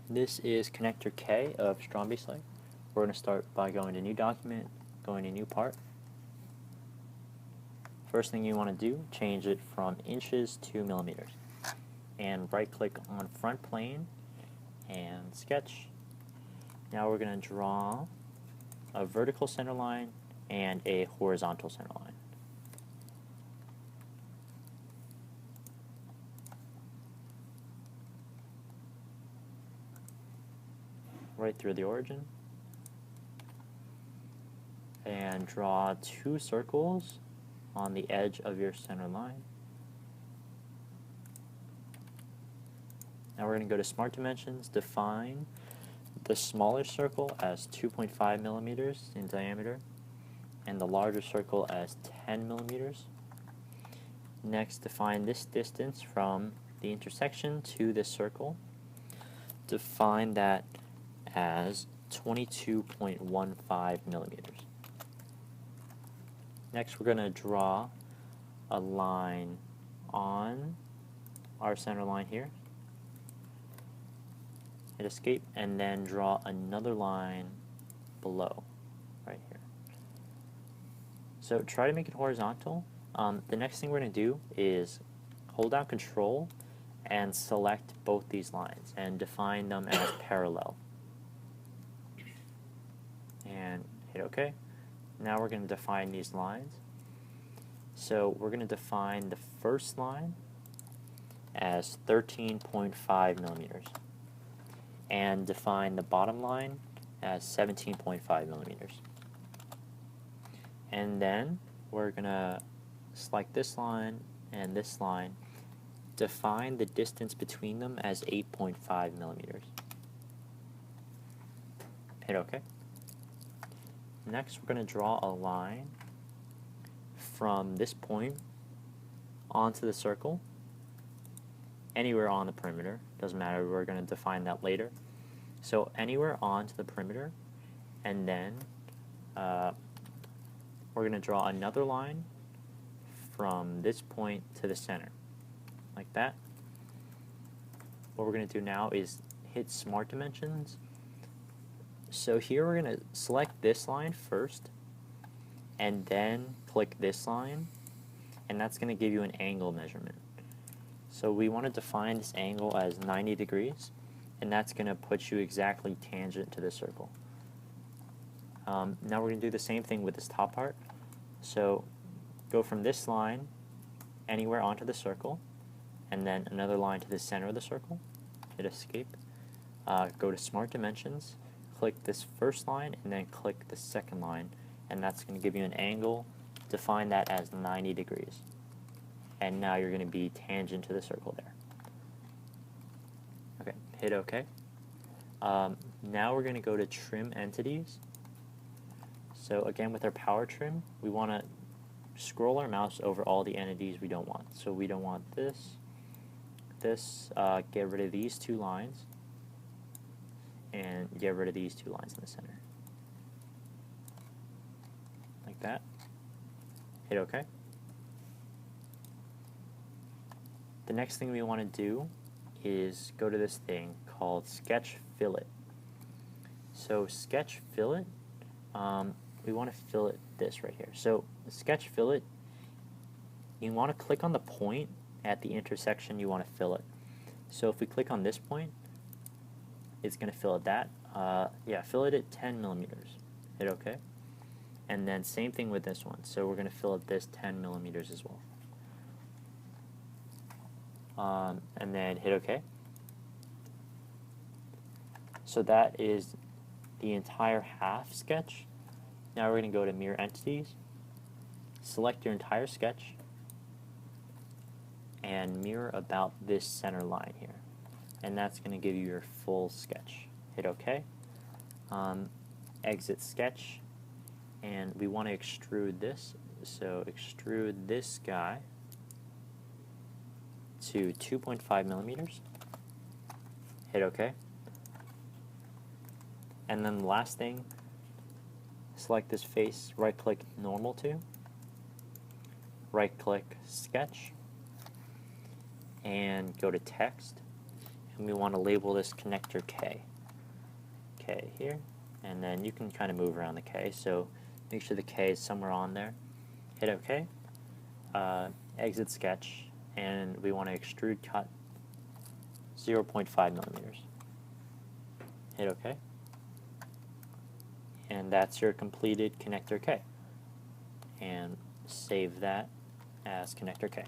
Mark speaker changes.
Speaker 1: This is connector K of Strandbeest. We're going to start by going to New Document, going to New Part. First thing you want to do, change it from inches to millimeters. And right-click on Front Plane and Sketch. Now we're going to draw a vertical center line and a horizontal center line. Right through the origin. And draw two circles on the edge of your center line. Now we're going to go to Smart Dimensions, define the smaller circle as 2.5 millimeters in diameter and the larger circle as 10 millimeters. Next, define this distance from the intersection to this circle. Define that as 22.15 millimeters. Next, we're going to draw a line on our center line here. Hit escape, and then draw another line below, right here. So try to make it horizontal. The next thing we're going to do is hold down Control and select both these lines and define them as parallel. And hit OK. Now we're going to define these lines. So we're going to define the first line as 13.5 millimeters and define the bottom line as 17.5 millimeters. And then we're going to select this line and this line, define the distance between them as 8.5 millimeters. Hit OK. Next, we're going to draw a line from this point onto the circle, anywhere on the perimeter. Doesn't matter, we're going to define that later. So anywhere onto the perimeter, and then we're going to draw another line from this point to the center, like that. What we're going to do now is hit Smart Dimensions. So here we're going to select this line first, and then click this line, and that's going to give you an angle measurement. So we want to define this angle as 90 degrees, and that's going to put you exactly tangent to the circle. Now we're going to do the same thing with this top part. So go from this line anywhere onto the circle, and then another line to the center of the circle. Hit escape. Go to Smart Dimensions. Click this first line and then click the second line, and that's going to give you an angle. Define that as 90 degrees. And now you're going to be tangent to the circle there. Okay, hit OK. Now we're going to go to Trim Entities. So again, with our Power Trim, we want to scroll our mouse over all the entities we don't want. So we don't want this, get rid of these two lines, and get rid of these two lines in the center. Like that. Hit OK. The next thing we want to do is go to this thing called Sketch Fillet. So Sketch Fillet, we want to fillet this right here. So Sketch Fillet, you want to click on the point at the intersection you want to fillet. So if we click on this point, it's going to fillet that. Fillet it 10 millimeters. Hit OK. And then same thing with this one. So we're going to fillet this 10 millimeters as well. And then hit OK. So that is the entire half sketch. Now we're going to go to Mirror Entities, select your entire sketch, and mirror about this center line here. And that's going to give you your full sketch. Hit OK. Exit sketch, and we want to extrude this. So extrude this guy to 2.5 millimeters. Hit OK. And then the last thing, select this face, right-click Normal To, right-click Sketch, and go to Text. and we want to label this connector K. K here, and then you can kind of move around the K, so make sure the K is somewhere on there. Hit OK, exit sketch, and we want to extrude cut 0.5 millimeters. Hit OK, and that's your completed connector K. And save that as connector K.